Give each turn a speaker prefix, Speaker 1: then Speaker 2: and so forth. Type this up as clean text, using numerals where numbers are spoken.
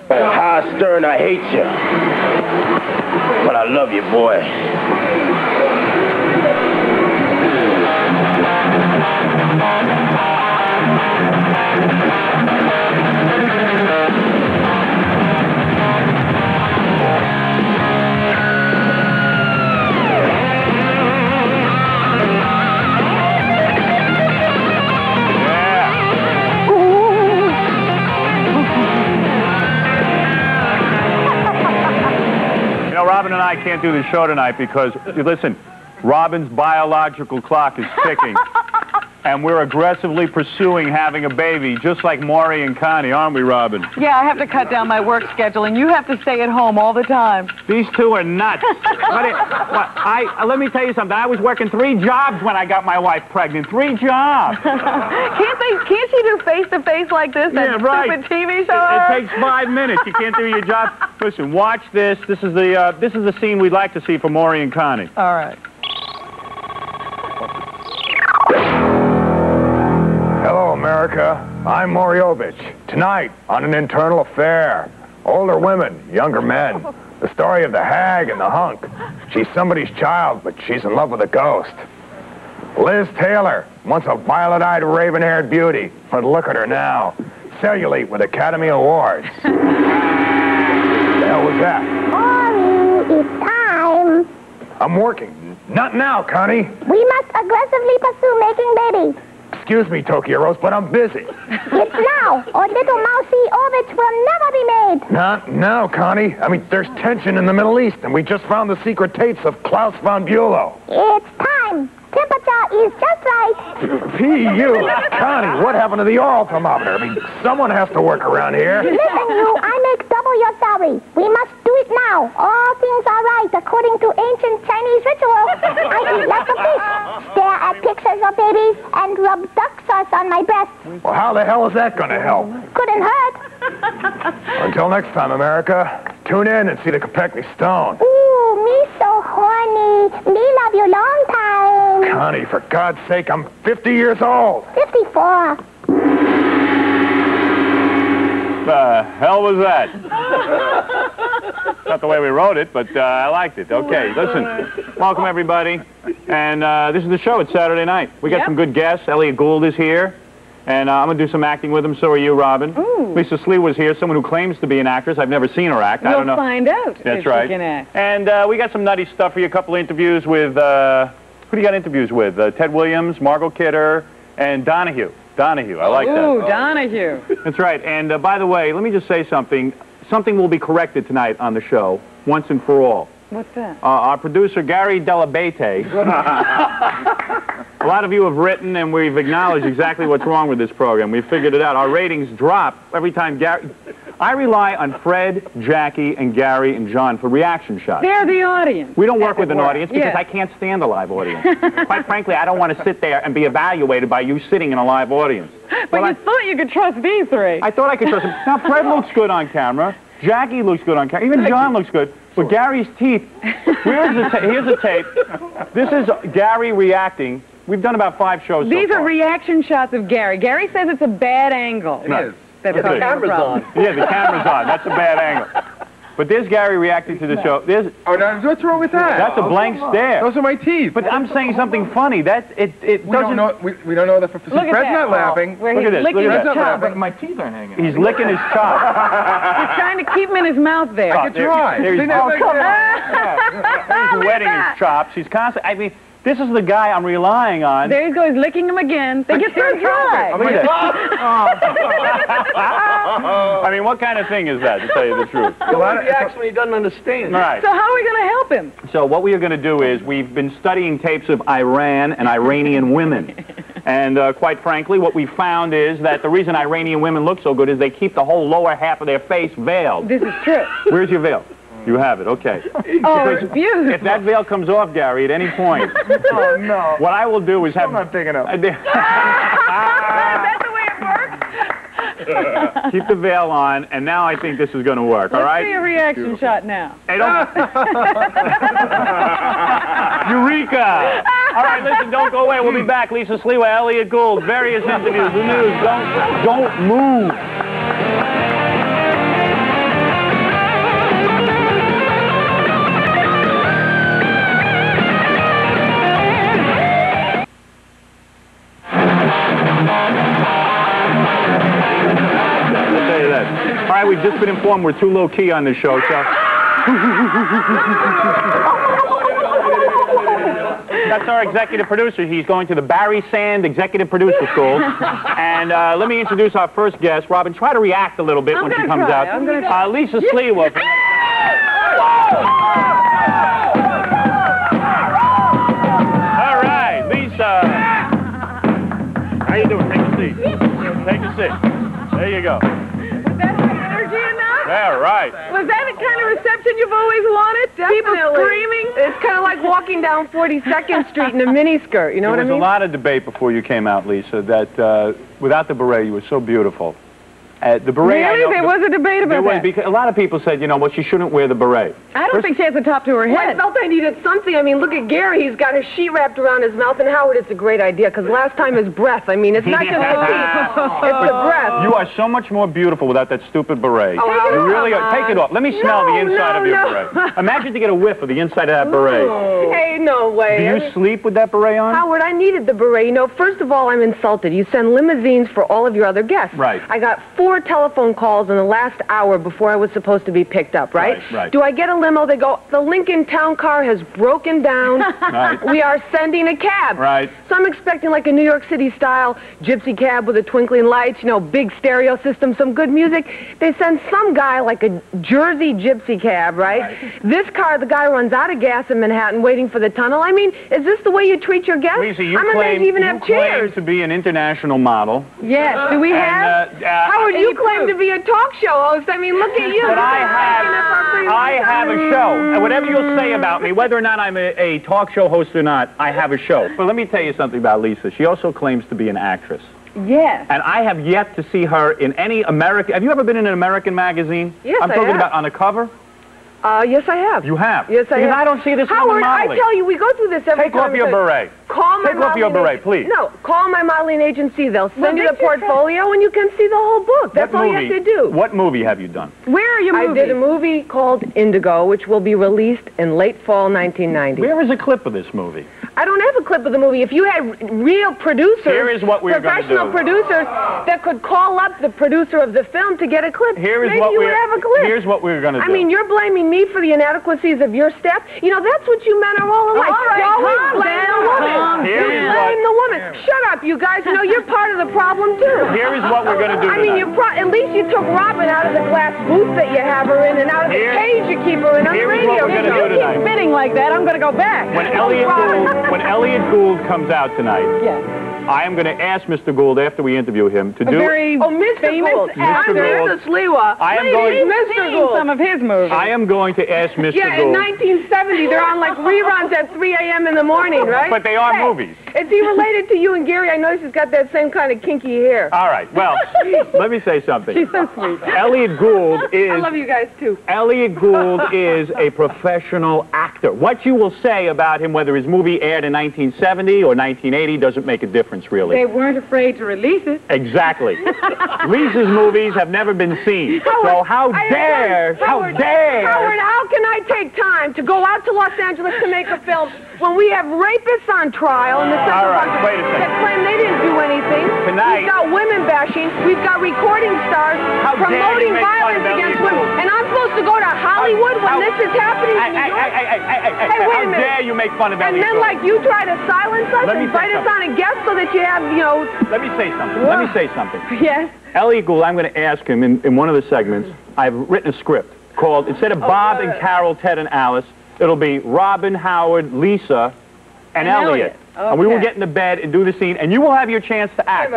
Speaker 1: Howard Stern, I hate you. But I love you, boy.
Speaker 2: Robin and I can't do the show tonight because, listen, Robin's biological clock is ticking. And we're aggressively pursuing having a baby, just like Maury and Connie, aren't we, Robin?
Speaker 3: Yeah, I have to cut down my work schedule, and you have to stay at home all the time.
Speaker 2: These two are nuts. Let me tell you something. I was working 3 jobs when I got my wife pregnant. 3 jobs.
Speaker 3: Can't you do face-to-face like this?
Speaker 2: Yeah, right.
Speaker 3: Stupid TV show?
Speaker 2: It takes 5 minutes. You can't do your job. Listen, watch this. This is the scene we'd like to see for Maury and Connie.
Speaker 3: All right.
Speaker 4: Hello, America. I'm Moriovich. Tonight, on An Internal Affair. Older women, younger men. The story of the hag and the hunk. She's somebody's child, but she's in love with a ghost. Liz Taylor, once a violet-eyed, raven-haired beauty. But look at her now. Cellulite with Academy Awards. The hell was that?
Speaker 5: Maury, it's time.
Speaker 4: I'm working. Not now, Connie.
Speaker 5: We must aggressively pursue making babies.
Speaker 4: Excuse me, Tokyo Rose, but I'm busy.
Speaker 5: It's now, or little mousy Ovich will never be made.
Speaker 4: Not now, Connie. I mean, there's tension in the Middle East, and we just found the secret tapes of Klaus von Bülow.
Speaker 5: It's time. Temperature is just right.
Speaker 4: P.U. Connie, what happened to the oral thermometer? I mean, someone has to work around here.
Speaker 5: Listen, you, I make double your salary. We must do it now. All things are right according to ancient Chinese ritual. I eat lots of fish, stare at pictures of babies, and rub duck sauce on my breast.
Speaker 4: Well, how the hell is that going to help?
Speaker 5: Couldn't hurt.
Speaker 4: Until next time, America, tune in and see the Kopechne Stone.
Speaker 5: Ooh, me so horny. Me love you long time.
Speaker 4: Connie, for God's sake, I'm 50 years old.
Speaker 5: 54.
Speaker 2: The hell was that? Not the way we wrote it, but I liked it. Okay, listen. Welcome, everybody. And this is the show. It's Saturday night. We got some good guests. Elliot Gould is here. And I'm going to do some acting with him. So are you, Robin.
Speaker 3: Ooh.
Speaker 2: Lisa Slee here, someone who claims to be an actress. I've never seen her act. I don't know.
Speaker 3: You'll find out.
Speaker 2: That's
Speaker 3: if
Speaker 2: right.
Speaker 3: She can act.
Speaker 2: And we got some nutty stuff for you. A couple of interviews with, who do you got interviews with? Ted Williams, Margot Kidder, and Donahue. Donahue, I like that.
Speaker 3: Ooh, Donahue.
Speaker 2: That's right. And by the way, let me just say something. Something will be corrected tonight on the show, once and for all.
Speaker 3: What's that?
Speaker 2: Our producer, Gary Delabate. A lot of you have written, and we've acknowledged exactly what's wrong with this program. We've figured it out. Our ratings drop every time Gary... I rely on Fred, Jackie, and Gary, and John for reaction shots.
Speaker 3: They're the audience.
Speaker 2: We don't work with an audience because I can't stand a live audience. Quite frankly, I don't want to sit there and be evaluated by you sitting in a live audience.
Speaker 3: But you thought you could trust these 3.
Speaker 2: I thought I could trust him. Now, Fred looks good on camera. Jackie looks good on camera. Even John looks good. But Gary's teeth... Here's the tape. This is Gary reacting. We've done about 5 shows so far.
Speaker 3: These are reaction shots of Gary. Gary says it's a bad angle.
Speaker 2: It is.
Speaker 3: That's
Speaker 2: the
Speaker 3: camera's on.
Speaker 2: Yeah, the camera's on. That's a bad angle. But there's Gary reacting to the show.
Speaker 6: Oh, no, what's wrong with that?
Speaker 2: That's a blank stare.
Speaker 6: Those are my teeth.
Speaker 2: But I'm saying something funny. We
Speaker 6: don't know. We don't know that. Fred's not laughing.
Speaker 2: Look at this.
Speaker 3: Fred's
Speaker 6: not laughing. My teeth aren't hanging.
Speaker 2: He's licking his chops.
Speaker 3: He's trying to keep him in his mouth there.
Speaker 6: I could try.
Speaker 2: He's wetting his chops. He's constantly... I mean... This is the guy I'm relying on.
Speaker 3: There he goes, licking him again. They get so dry.
Speaker 2: Look at I mean, what kind of thing is that, to tell you the truth?
Speaker 1: He actually doesn't understand.
Speaker 2: Right.
Speaker 3: So how are we going to help him?
Speaker 2: So what we are going to do is we've been studying tapes of Iran and Iranian women. And quite frankly, what we found is that the reason Iranian women look so good is they keep the whole lower half of their face veiled.
Speaker 3: This is true.
Speaker 2: Where's your veil? You have it, okay.
Speaker 3: Oh, it's beautiful.
Speaker 2: If that veil comes off, Gary, at any point,
Speaker 6: oh, no.
Speaker 2: What I will do is have...
Speaker 6: I'm not big enough.
Speaker 3: That's the way it works?
Speaker 2: Keep the veil on, and now I think this is going to work, all right?
Speaker 3: Let's see a reaction shot now.
Speaker 2: Hey, don't... Eureka! All right, listen, don't go away. We'll be back. Lisa Sliwa, Elliot Gould, various interviews, the news. Don't move. right, we've just been informed we're too low-key on this show, so... That's our executive producer. He's going to the Barry Sand Executive Producer School. And let me introduce our first guest. Robin, try to react a little bit when she comes out.
Speaker 3: I'm gonna try.
Speaker 2: Lisa Sliwa. All right, Lisa. How you doing? Take a seat. Take a seat. There you go.
Speaker 3: Was that high energy enough?
Speaker 2: Yeah, right.
Speaker 3: Was that the kind of reception you've always wanted? People screaming?
Speaker 7: It's kind of like walking down 42nd Street in a miniskirt, you know what I
Speaker 2: There was
Speaker 7: mean?
Speaker 2: a lot of debate before you came out, Lisa, that without the beret, you were so beautiful. The beret, I
Speaker 3: Really?
Speaker 2: know,
Speaker 3: There was a debate
Speaker 2: there
Speaker 3: about
Speaker 2: was,
Speaker 3: that.
Speaker 2: because a lot of people said, you know, well, she shouldn't wear the beret.
Speaker 3: I don't think she has a top to her
Speaker 7: Well, I
Speaker 3: head.
Speaker 7: felt I needed something. I mean, look at Gary. He's got his sheet wrapped around his mouth. And Howard, it's a great idea, because last time his breath. I mean, it's not just the teeth. It's the breath.
Speaker 2: You are so much more beautiful without that stupid beret.
Speaker 7: Oh, Howard,
Speaker 2: you really
Speaker 7: come
Speaker 2: are. Take
Speaker 7: on.
Speaker 2: it off. Let me smell the inside of your
Speaker 7: no.
Speaker 2: beret. Imagine to get a whiff of the inside of that beret.
Speaker 7: Hey, no way.
Speaker 2: Do you sleep with that beret on?
Speaker 7: Howard, I needed the beret. You know, first of all, I'm insulted. You send limousines for all of your other guests.
Speaker 2: Right.
Speaker 7: I got 4 telephone calls in the last hour before I was supposed to be picked up, right?
Speaker 2: Right.
Speaker 7: Do I get a limo? They go, the Lincoln Town Car has broken down.
Speaker 2: Right.
Speaker 7: We are sending a cab.
Speaker 2: Right.
Speaker 7: So I'm expecting like a New York City style gypsy cab with the twinkling lights, you know, big stereo system, some good music. They send some guy like a Jersey gypsy cab, right? This car, the guy runs out of gas in Manhattan waiting for the tunnel. I mean, is this the way you treat your guests?
Speaker 2: Lisa, you
Speaker 7: I'm amazed
Speaker 2: claim,
Speaker 7: you even
Speaker 2: you
Speaker 7: have
Speaker 2: claim
Speaker 7: chairs.
Speaker 2: to be an international model.
Speaker 3: Yes. Do we have?
Speaker 7: Howard, you claim to be a talk show host. I mean, look at you.
Speaker 2: But I have a show. And whatever you'll say about me, whether or not I'm a talk show host or not, I have a show. But let me tell you something about Lisa. She also claims to be an actress.
Speaker 3: Yes.
Speaker 2: And I have yet to see her in any American... Have you ever been in an American magazine?
Speaker 7: Yes,
Speaker 2: I'm
Speaker 7: I
Speaker 2: talking
Speaker 7: have.
Speaker 2: about on the cover?
Speaker 7: Yes, I have.
Speaker 2: You have?
Speaker 7: Yes, I
Speaker 2: because
Speaker 7: have.
Speaker 2: I don't see this
Speaker 7: Howard,
Speaker 2: woman
Speaker 7: I
Speaker 2: modeling.
Speaker 7: tell you, we go through this every
Speaker 2: Take
Speaker 7: time.
Speaker 2: off your beret.
Speaker 7: Call my
Speaker 2: Take off your
Speaker 7: modeling
Speaker 2: beret, please.
Speaker 7: No, call my modeling agency. They'll send you the
Speaker 3: this is
Speaker 7: portfolio, and you can see the whole book. That's
Speaker 2: What
Speaker 7: all
Speaker 2: movie?
Speaker 7: you have to do.
Speaker 2: What movie have you done?
Speaker 3: Where are your
Speaker 7: I
Speaker 3: movies?
Speaker 7: did a movie called Indigo, which will be released in late fall 1990.
Speaker 2: Where is a clip of this movie?
Speaker 7: I don't have a clip of the movie. If you had real producers,
Speaker 2: Here is what we're gonna
Speaker 7: professional
Speaker 2: do.
Speaker 7: producers that could call up the producer of the film to get a clip,
Speaker 2: Here is
Speaker 7: maybe
Speaker 2: what
Speaker 7: you would
Speaker 2: we're
Speaker 7: have a clip.
Speaker 2: Here's what we're going to do.
Speaker 7: I mean, you're blaming me for the inadequacies of your staff. You know, that's what you men are all alike.
Speaker 3: All right,
Speaker 7: You always
Speaker 3: calm
Speaker 7: blame
Speaker 3: down,
Speaker 7: the woman.
Speaker 3: calm
Speaker 7: You
Speaker 2: Here is
Speaker 7: blame the woman. Shut up, you guys. You know, you're part of the problem, too.
Speaker 2: Here is what we're going to do
Speaker 7: I mean,
Speaker 2: tonight.
Speaker 7: at least you took Robin out of the glass booth that you have her in and out of the
Speaker 2: Here-
Speaker 7: cage you keep her in on the
Speaker 2: here is
Speaker 7: radio.
Speaker 2: what we're gonna
Speaker 7: show.
Speaker 2: do tonight.
Speaker 3: Spinning like that, I'm going to go back.
Speaker 2: When Elliot Gould comes out tonight,
Speaker 3: Yes.
Speaker 2: I am going to ask Mr. Gould after we interview him to
Speaker 3: A
Speaker 2: do...
Speaker 3: very
Speaker 7: Oh, Mr.
Speaker 3: famous
Speaker 7: Gould.
Speaker 3: actor.
Speaker 2: Gould.
Speaker 7: Mr. Sliwa.
Speaker 2: I am
Speaker 7: Please,
Speaker 2: going-
Speaker 7: Mr.
Speaker 3: Seen
Speaker 7: Gould.
Speaker 3: some of his movies.
Speaker 2: I am going to ask Mr.
Speaker 7: Yeah, in
Speaker 2: Gould...
Speaker 7: 1970, they're on like reruns at 3 a.m. in the morning, right?
Speaker 2: But they are
Speaker 7: Hey,
Speaker 2: movies.
Speaker 7: Is he related to you and Gary? I noticed he's got that same kind of kinky hair.
Speaker 2: All right, well, let me say something.
Speaker 3: She's so sweet.
Speaker 2: Elliot Gould is...
Speaker 7: I love you guys, too.
Speaker 2: Elliot Gould is a professional actor. What you will say about him, whether his movie aired in 1970 or 1980, doesn't make a difference, really.
Speaker 3: They weren't afraid to release it.
Speaker 2: Exactly. Lisa's movies have never been seen. So how dare,
Speaker 7: Howard, how can I take time to go out to Los Angeles to make a film when we have rapists on trial in the Central
Speaker 2: All right,
Speaker 7: Park
Speaker 2: wait a second.
Speaker 7: that claim they didn't do anything?
Speaker 2: Tonight-
Speaker 7: We've got women bashing. We've got recording stars
Speaker 2: How dare
Speaker 7: promoting
Speaker 2: you make fun
Speaker 7: violence
Speaker 2: of Elliot
Speaker 7: against women.
Speaker 2: Gould?
Speaker 7: And I'm supposed to go to Hollywood when
Speaker 2: How-
Speaker 7: this is happening in New York?
Speaker 2: Hey,
Speaker 7: wait a
Speaker 2: how
Speaker 7: minute.
Speaker 2: dare you make fun of
Speaker 7: And
Speaker 2: Elliot
Speaker 7: then,
Speaker 2: Gould?
Speaker 7: like, you try to silence us,
Speaker 2: Let me
Speaker 7: invite
Speaker 2: say
Speaker 7: us on a guest so that you have, you know...
Speaker 2: Let me say something. Let me say something.
Speaker 7: Yes?
Speaker 2: Elliot Gould, I'm going to ask him in one of the segments, I've written a script called, instead of Bob and Carol, Ted and Alice, it'll be Robin, Howard, Lisa, and Elliot.
Speaker 3: Elliot.
Speaker 2: And we will
Speaker 3: Okay.
Speaker 2: get into bed and do the scene, and you will have your chance to act.